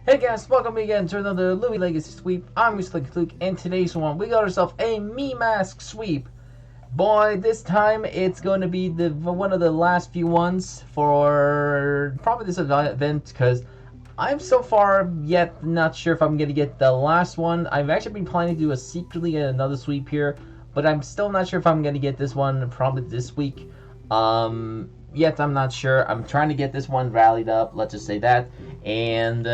Hey guys, welcome again to another Loomian Legacy sweep. I'm Mr. Luke, and today's one we got ourselves a Mimask sweep. Boy, this time it's going to be one of the last few ones for probably this event, because I'm so far yet not sure if I'm going to get the last one. I've actually been planning to do a secretly another sweep here, but I'm still not sure if I'm going to get this one probably this week. Yet I'm not sure. I'm trying to get this one rallied up, let's just say that. And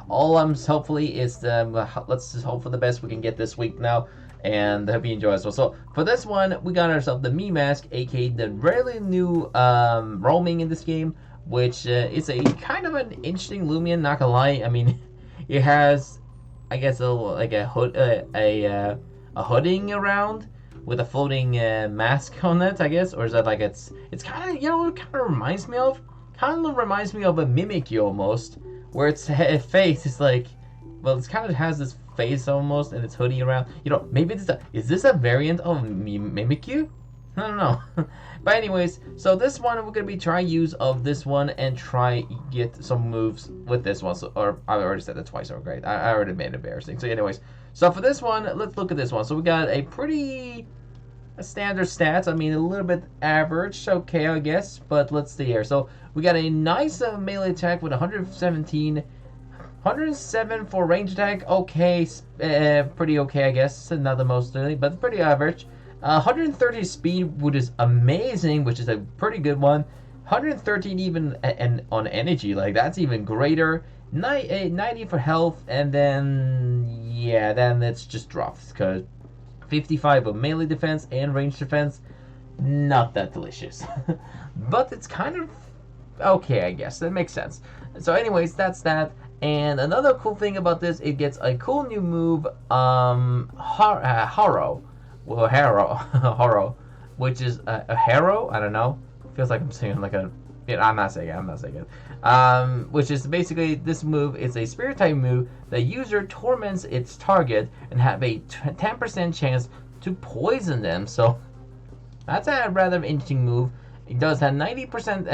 all I'm hopefully is let's just hope for the best we can get this week now, and hope you enjoy as well. So for this one, we got ourselves the Mimask, aka the rarely new roaming in this game, which is a kind of an interesting Loomian. Not gonna lie, I mean, it has, I guess, a hood, a hooding around with a floating mask on it, I guess, or is that like it's kind of, you know, it kind of reminds me of a Mimikyu almost, where its face is like, well, it's kind of has this face almost, and it's hoodie around. You know, maybe is this a variant of Mimikyu? I don't know. But anyways, so this one we're gonna be trying use of this one and try get some moves with this one. So, or I already said that twice. Oh great, I already made it embarrassing. So anyways, so for this one, let's look at this one. So we got a pretty standard stats. I mean, a little bit average, okay, I guess. But let's see here. So we got a nice melee attack with 117, 107 for range attack. Okay, pretty okay, I guess. Not the most, but pretty average. 130 speed, which is amazing, which is a pretty good one. 113 even and on energy, like that's even greater. 90 for health, and then yeah, then it's just drops because 55 of melee defense and range defense. Not that delicious, but it's kind of okay, I guess. That makes sense. So anyways, that's that. And another cool thing about this, it gets a cool new move, HARROW. Well, HARROW, which is a HARROW. I don't know. Feels like I'm saying like a. Yeah, I'm not saying it. Which is basically this move is a spirit type move. The user torments its target and have a 10% chance to poison them. So that's a rather interesting move. It does have 90%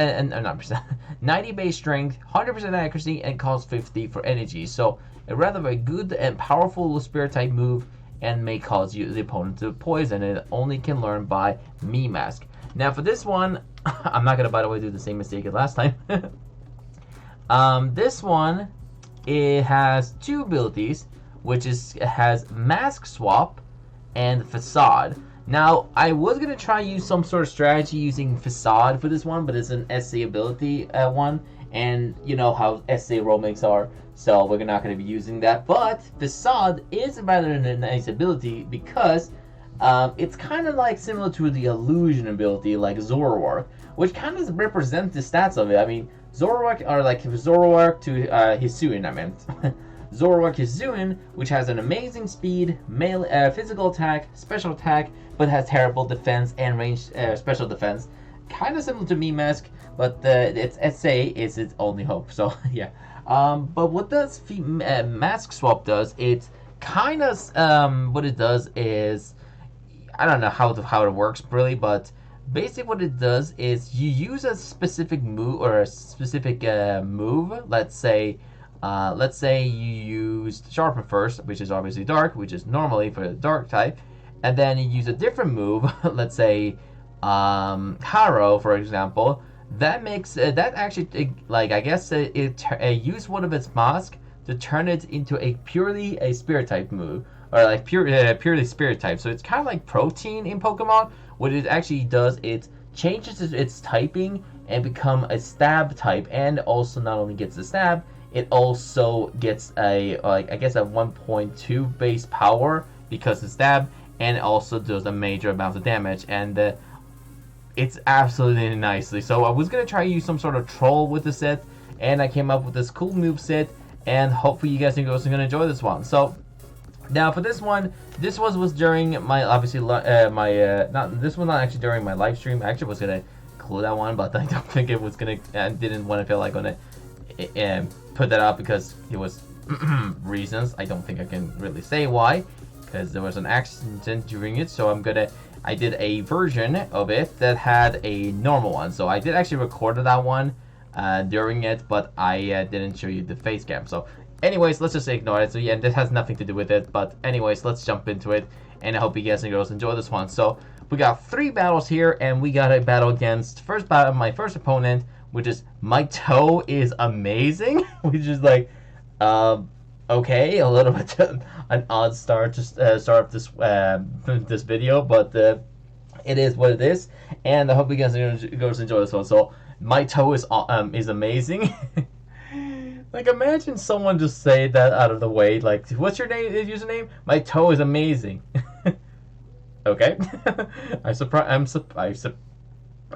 90 base strength, 100% accuracy, and costs 50 for energy. So a rather a good and powerful spirit type move, and may cause the opponent to poison. It only can learn by Mimask. Now for this one, I'm not gonna, by the way, do the same mistake as last time. This one, it has two abilities, which has mask swap and facade. Now I was gonna try use some sort of strategy using facade for this one, but it's an SA ability one, and you know how SA roamings are. So we're not going to be using that. But Facade is rather a nice ability because it's kind of like similar to the Illusion ability, like Zoroark, which kind of represents the stats of it. I mean, Zoroark are like Zoroark to Hisuian, I meant. Zoroark Hisuian, which has an amazing speed, melee, physical attack, special attack, but has terrible defense and range special defense. Kind of similar to Mimask, but its SA is its only hope. So yeah. But what does mask swap does, it kind of what it does is, I don't know how it works really, but basically what it does is you use a specific move or a specific move. Let's say you used Sharpen first, which is obviously dark, which is normally for the dark type, and then you use a different move. Let's say HARROW, for example. That makes that actually, like, I guess it use one of its mask to turn it into a purely spirit type move, or like purely spirit type. So it's kind of like Protein in Pokemon. What it actually does, it changes its typing and become a stab type, and also not only gets the stab, it also gets a, like, I guess a 1.2 base power because of stab, and also does a major amount of damage. And it's absolutely nicely. So I was gonna try to use some sort of troll with the set, and I came up with this cool move set, and hopefully you guys are also gonna enjoy this one. So now for this one, this was during my obviously this was not actually during my live stream. I actually was gonna include that one, but I don't think it was gonna. I didn't want to feel like gonna put that out because it was reasons. I don't think I can really say why, because there was an accident during it. So I did a version of it that had a normal one. So I did actually record that one during it, but I didn't show you the face cam. So anyways, let's just ignore it. So yeah, this has nothing to do with it, but anyways, let's jump into it, and I hope you guys and girls enjoy this one. So we got 3 battles here, and we got a battle against my first opponent, which is my toe is amazing, which is like okay, a little bit an odd start to start this this video, but it is what it is, and I hope you guys enjoy this one. So my toe is amazing. Like, imagine someone just say that out of the way. Like, what's your username? My toe is amazing. Okay. I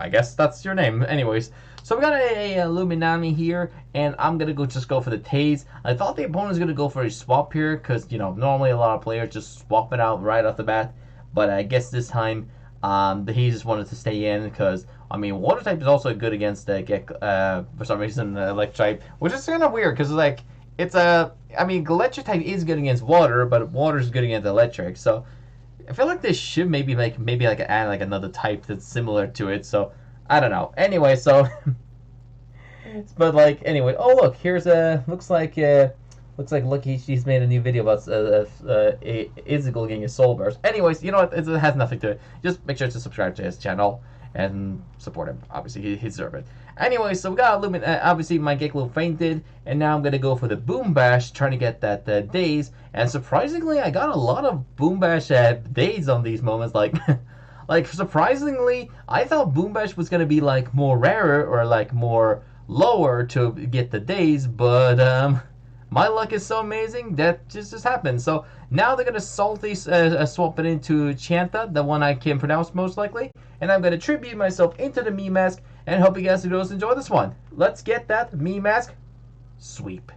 guess that's your name. Anyways, so we got a Loomian here, and I'm gonna just go for the Tase. I thought the opponent was gonna go for a swap here, because normally a lot of players just swap it out right off the bat, but I guess this time he just wanted to stay in, because I mean, water type is also good against for some reason electric type, which is kind of weird, because like I mean, electric type is good against water, but water is good against electric. So I feel like they should maybe add like another type that's similar to it. So I don't know. Anyway, so but like anyway, oh look, here's looks like Lucky, she's made a new video about Izugal getting a soul burst. Anyways, you know what? It has nothing to it. Just make sure to subscribe to his channel and support him. Obviously, he deserves it. Anyway, so we got Lumen. Obviously, my Geklo fainted, and now I'm gonna go for the Boom Bash, trying to get that Daze. And surprisingly, I got a lot of Boom Bash Daze on these moments. Like, like surprisingly, I thought Boom Bash was gonna be like more rarer or like more lower to get the Daze, but my luck is so amazing that just happened. So now they're gonna salty swap it into Chanta, the one I can pronounce most likely, and I'm gonna tribute myself into the Mimask, and hope you guys enjoy this one. Let's get that Mimask sweep.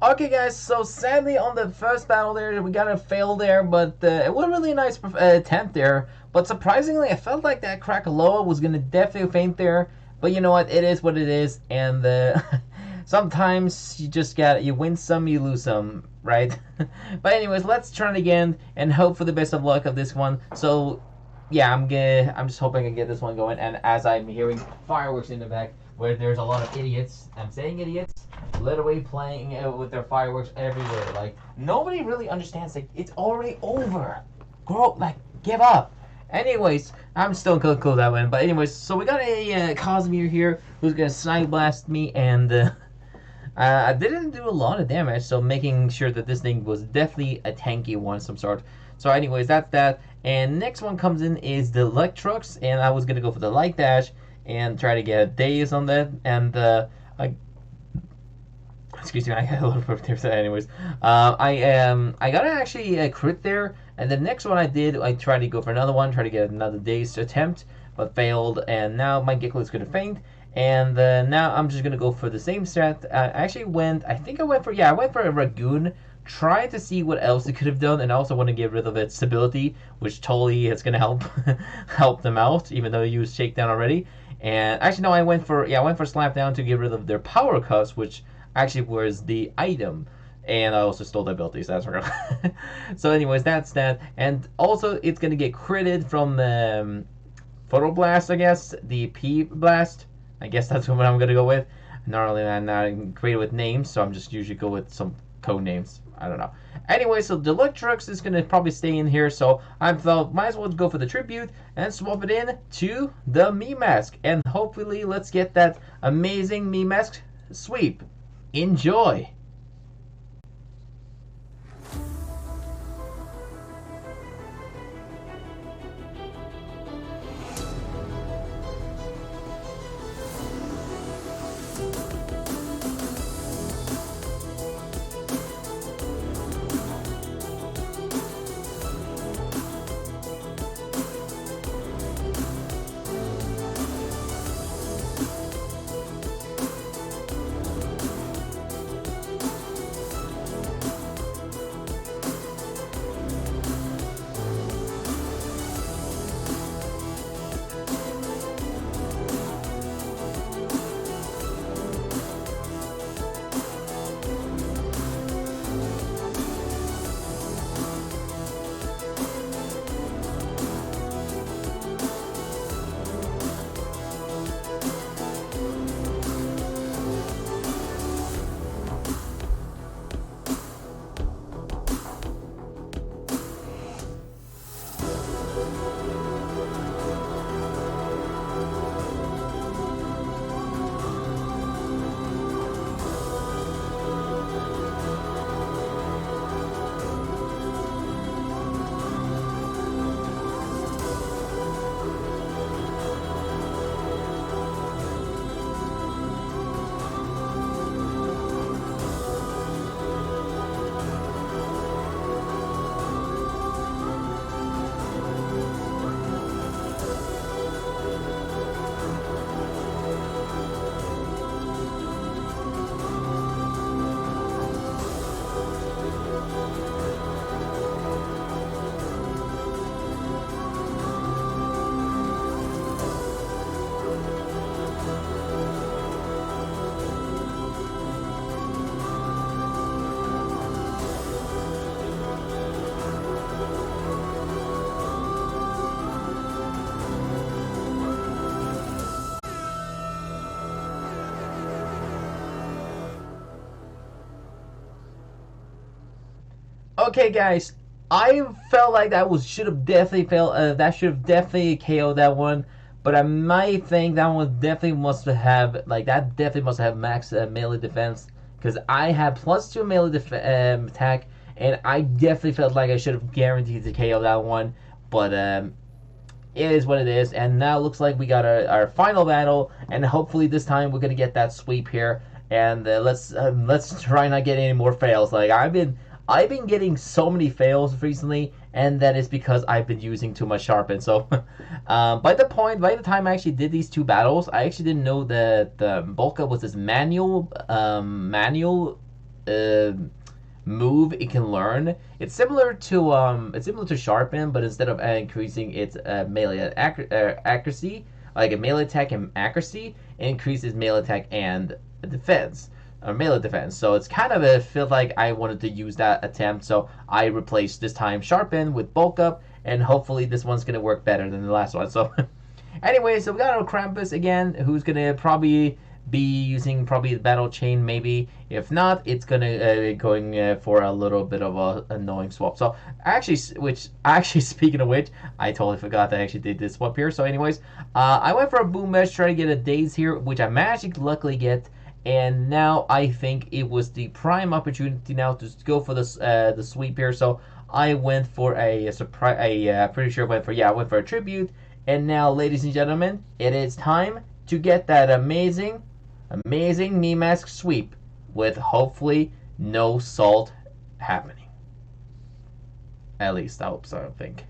Okay guys, so sadly on the first battle there, we got a fail there, but it was a really nice attempt there. But surprisingly, I felt like that Krakaloa was going to definitely faint there. But you know what, it is what it is, and sometimes you win some, you lose some, right? But anyways, let's try it again, and hope for the best of luck of this one. So yeah, I'm just hoping I can get this one going, and as I'm hearing fireworks in the back, where there's a lot of idiots, I'm saying idiots, literally playing with their fireworks everywhere. Like, nobody really understands, like, it's already over. Grow, like, give up. Anyways, I'm still gonna close that one. But anyways, so we got a Cosmere here who's gonna Side Blast me, and I didn't do a lot of damage, so making sure that this thing was definitely a tanky one of some sort. So anyways, that's that. And next one comes in is the Electrux, and I was gonna go for the Light Dash and try to get a Daze on that, and Excuse me, I got a little bit there. Anyways, I got actually a crit there, and the next one I did, I tried to go for another one, try to get another dazed attempt, but failed, and now my Gecko is gonna faint. And now I'm just gonna go for the same strat. I actually went. I think I went for I went for a Ragoon. Trying to see what else it could have done, and I also want to get rid of its ability, which totally is gonna help help them out, even though you used Shakedown already. And actually, no, I went for Slap Down to get rid of their Power Cuffs, which actually was the item. And I also stole the abilities. That's right. So, anyways, that's that. And also, it's gonna get critted from the Photo Blast, I guess, the P Blast. I guess that's what I'm gonna go with. Normally, I'm not creative with names, so I'm just usually go with some code names. I don't know. Anyway, so Deluxtrux is gonna probably stay in here, so I thought might as well go for the tribute and swap it in to the Mimask, and hopefully let's get that amazing Mimask sweep. Enjoy. Okay, guys, I felt like should have definitely failed. That should have definitely KO'd that one. But I might think that one definitely must have max melee defense, because I have +2 melee attack, and I definitely felt like I should have guaranteed to KO that one. But it is what it is, and now it looks like we got our final battle, and hopefully this time we're gonna get that sweep here. And let's try not get any more fails. Like I've been getting so many fails recently, and that is because I've been using too much Sharpen. So, by the time I actually did these two battles, I actually didn't know that the Bulka was this manual move it can learn. It's similar to Sharpen, but instead of increasing its melee accuracy, like a melee attack and accuracy, it increases melee attack and defense. Or melee defense. So it's kind of a feel like I wanted to use that attempt, so I replaced this time Sharpen with Bulk Up, and hopefully this one's gonna work better than the last one. So anyway, so we got our Krampus again, who's gonna probably be using the battle chain maybe. If not, it's gonna going for a little bit of a annoying swap. So actually, speaking of which, I totally forgot that I actually did this swap here. So anyways, I went for a Boom Mesh, try to get a Daze here, which I managed to luckily get. And now I think it was the prime opportunity now to go for the sweep here. So I went for a surprise. Pretty sure I went for a tribute. And now, ladies and gentlemen, it is time to get that amazing Mimask sweep. with hopefully no salt happening. At least I hope so, I think.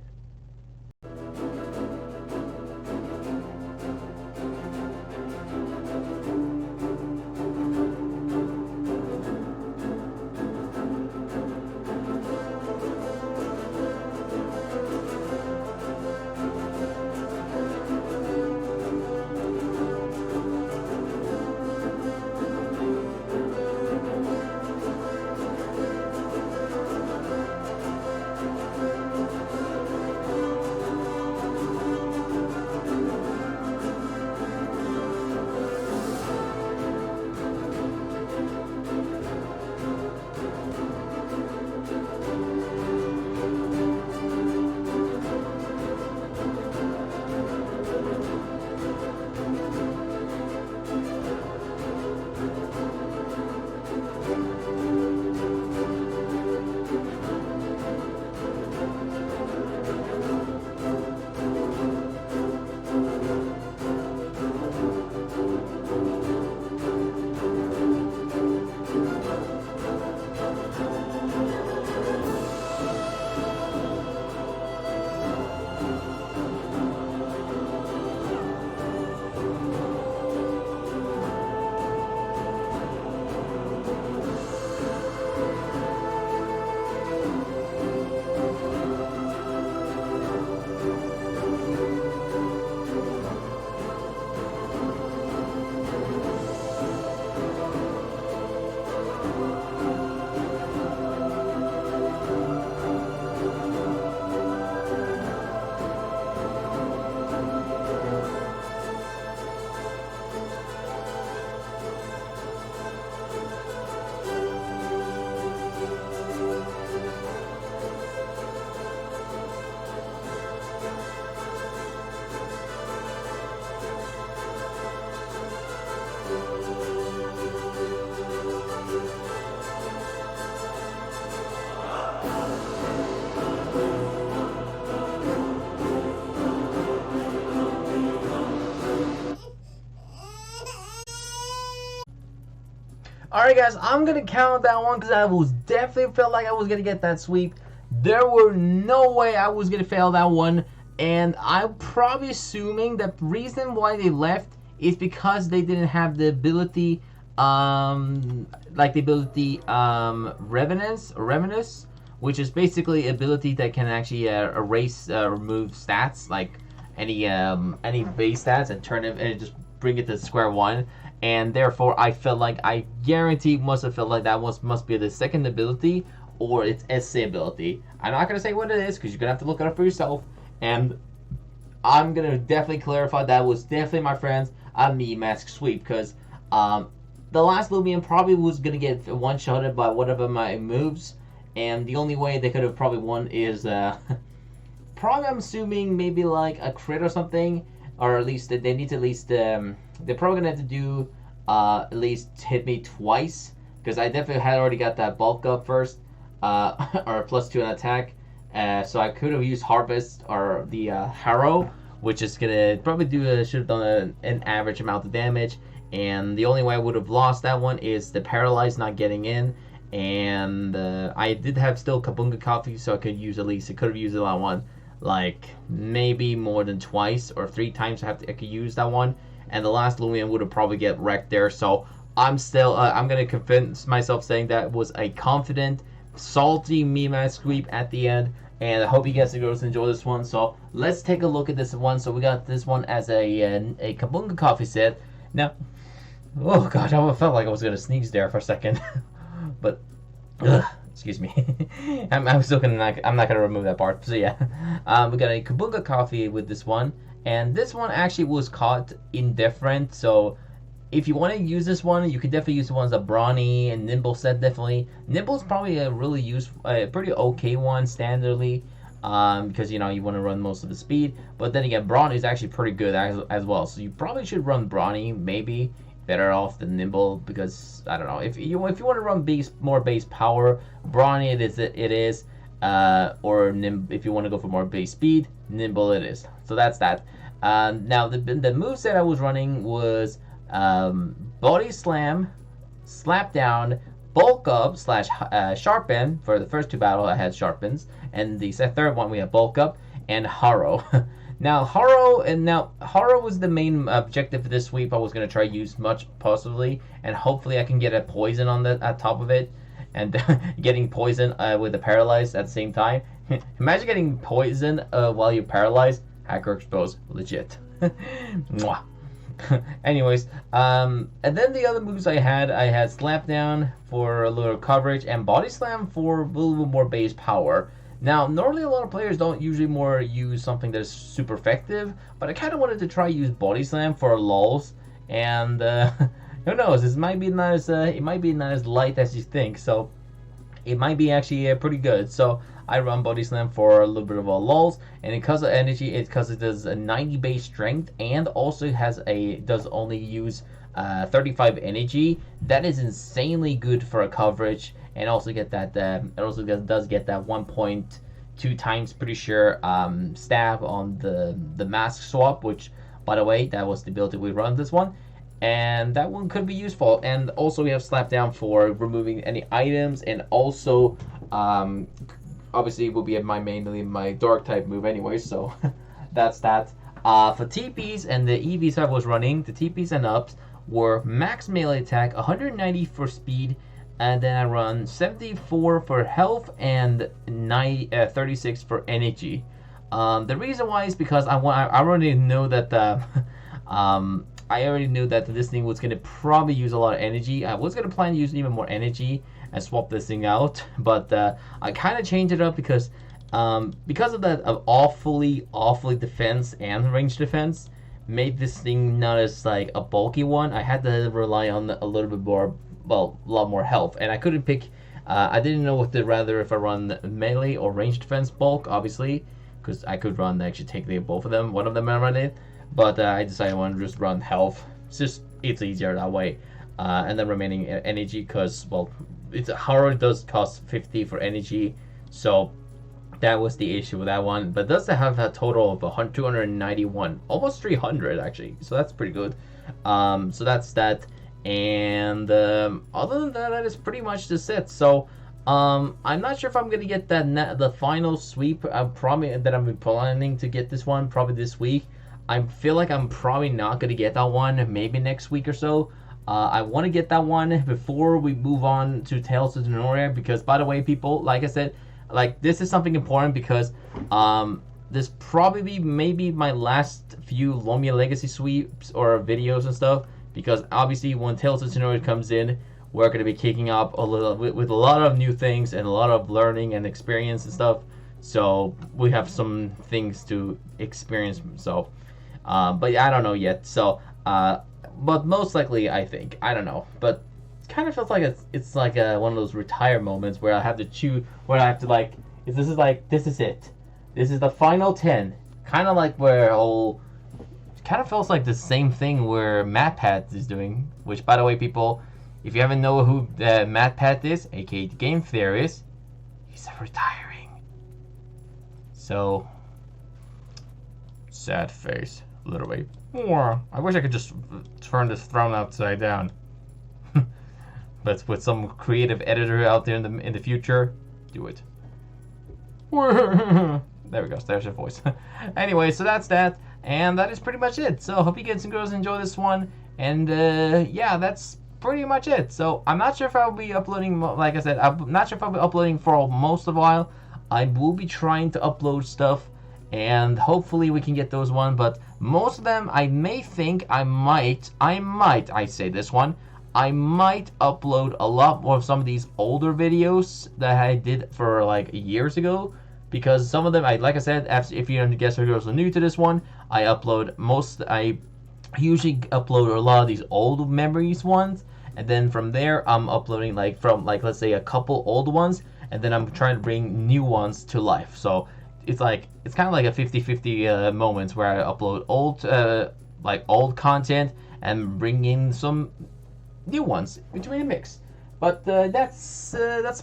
Alright guys, I'm going to count that one because I was definitely felt like I was going to get that sweep. There were no way I was going to fail that one. And I'm probably assuming that the reason why they left is because they didn't have the ability, Revenus, which is basically ability that can actually remove stats, like any base stats, and turn it and just bring it to square one. And therefore, I felt like I guarantee must have felt like that must be the second ability or its SA ability. I'm not gonna say what it is because you're gonna have to look it up for yourself. And I'm gonna definitely clarify that was definitely, my friends, a Mimask sweep, because the last Loomian probably was gonna get one-shotted by whatever my moves, and the only way they could have probably won is probably, I'm assuming, maybe like a crit or something, or at least they need to at least they're probably gonna have to do at least hit me twice, because I definitely had already got that bulk up first, or +2 on attack. So I could have used Harvest or the Harrow, which is gonna probably should have done an average amount of damage. And the only way I would have lost that one is the Paralyze not getting in. And I did have still Kabunga Coffee, so I could use at least, I could have used that one like maybe more than twice or 3 times. I could use that one, and the last Loomian would have probably get wrecked there. So I'm still I'm gonna convince myself saying that was a confident, salty Mimask sweep at the end. And I hope you guys enjoy this one. So let's take a look at this one. So we got this one as a Kabunga Coffee set. Now, oh god, I felt like I was gonna sneeze there for a second, but excuse me. I'm still gonna I'm not gonna remove that part. So yeah, we got a Kabunga Coffee with this one, and this one actually was caught indifferent. So if you want to use this one, you can definitely use the ones that Brawny and Nimble set. Definitely, Nimble's probably a really pretty okay one standardly, because you know you want to run most of the speed. But then again, Brawny is actually pretty good as well. So you probably should run Brawny, maybe better off than Nimble, because I don't know, if you want to run more base power, Brawny it is, or if you want to go for more base speed, Nimble it is. So that's that. Now the moveset I was running was Body Slam, Slap Down, Bulk Up slash Sharpen. For the first two battles, I had Sharpens, and the third one we have Bulk Up and HARROW. Now HARROW was the main objective for this sweep. I was gonna try to use much possibly, and hopefully I can get a poison on the at top of it, and getting poison with the paralyzed at the same time. Imagine getting poison while you're paralyzed. Hacker exposed, legit. Mwah. Anyways, and then the other moves I had Slap Down for a little coverage and Body Slam for a little bit more base power. Now, normally a lot of players don't usually more use something that's super effective, but I kind of wanted to try use Body Slam for lulls, and who knows? This might be not as it might be not as light as you think, so it might be actually pretty good. So I run Body Slam for a little bit of a lulls, and because of energy, it's because it does a 90 base strength and also does only use 35 energy. That is insanely good for a coverage, and also get that it also does get that 1.2 times pretty sure stab on the mask swap, which by the way that was the ability we run this one. And that one could be useful. And also we have Slap Down for removing any items, and also obviously it will be mainly my dark type move anyway, so that's that. For TPs and the EVs I was running, the TPs and ups were max melee attack, 190 for speed, and then I run 74 for health and 36 for energy. The reason why is because I already know that I already knew that this thing was going to probably use a lot of energy. I was going to plan to use even more energy and swap this thing out, but I kind of changed it up because of that awfully defense and range defense made this thing not as like a bulky one. I had to rely on a little bit more, well, a lot more health, and I couldn't pick. I didn't know what to rather if I run melee or range defense bulk, obviously, because I could actually take both of them. One of them I run it. But I decided I want to just run health. It's easier that way. And then remaining energy, because, well, HARROW does cost 50 for energy. So that was the issue with that one. But it does have a total of 291. Almost 300, actually. So that's pretty good. So that's that. And other than that, that is pretty much just it. So I'm not sure if I'm going to get the final sweep. That I'm planning to get this one probably this week. I feel like I'm probably not going to get that one, maybe next week or so. I want to get that one before we move on to Tales of Denoria, because, by the way, people, like I said, like, this is something important because this probably maybe my last few Loomian Legacy sweeps or videos and stuff, because obviously when Tales of Denoria comes in, we're going to be kicking up a little with a lot of new things and a lot of learning and experience and stuff. So we have some things to experience, so... but I don't know yet. So, but most likely, I think, I don't know. But it kind of feels like it's like one of those retire moments where I have to choose, where I have to like, this is it. This is the final 10. Kind of like where kind of feels like the same thing where MatPat is doing. Which, by the way, people, if you haven't know who MatPat is, aka the Game Theorist, he's retiring. So, sad face. Literally. I wish I could just turn this throne upside down. But with some creative editor out there in the future, do it. There we go. There's your voice. Anyway, so that's that, and that is pretty much it. So hope you guys and girls enjoy this one, and yeah, that's pretty much it. So I'm not sure if I'll be uploading. Like I said, I'm not sure if I'll be uploading for most of a while. I will be trying to upload stuff, and hopefully we can get those one, but most of them I might upload a lot more of some of these older videos that I did for like years ago, because some of them, like I said, if you guys are new to this one, I usually upload a lot of these old memories ones, and then from there I'm uploading from let's say a couple old ones, and then I'm trying to bring new ones to life. So it's kind of like a 50-50 moments where I upload old content and bring in some new ones between the mix. But that's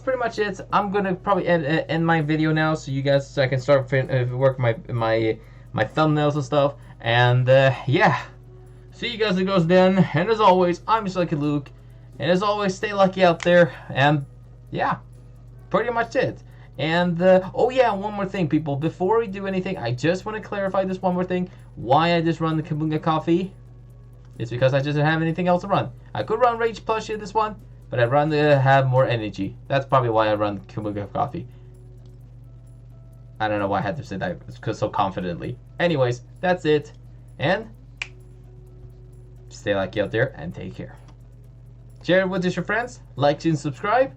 pretty much it. I'm gonna probably end my video now, so I can start work my thumbnails and stuff. And yeah, see you guys as it goes then. And as always, I'm Luke, And as always, stay lucky out there. And yeah, pretty much it. And oh yeah, one more thing, people. Before we do anything, I just want to clarify this one more thing. Why I just run the Kabunga Coffee? It's because I just don't have anything else to run. I could run Rage Plushie this one, but I'd rather have more energy. That's probably why I run Kabunga Coffee. I don't know why I had to say that so confidently. Anyways, that's it. And stay lucky out there and take care. Share it with your friends, like and subscribe,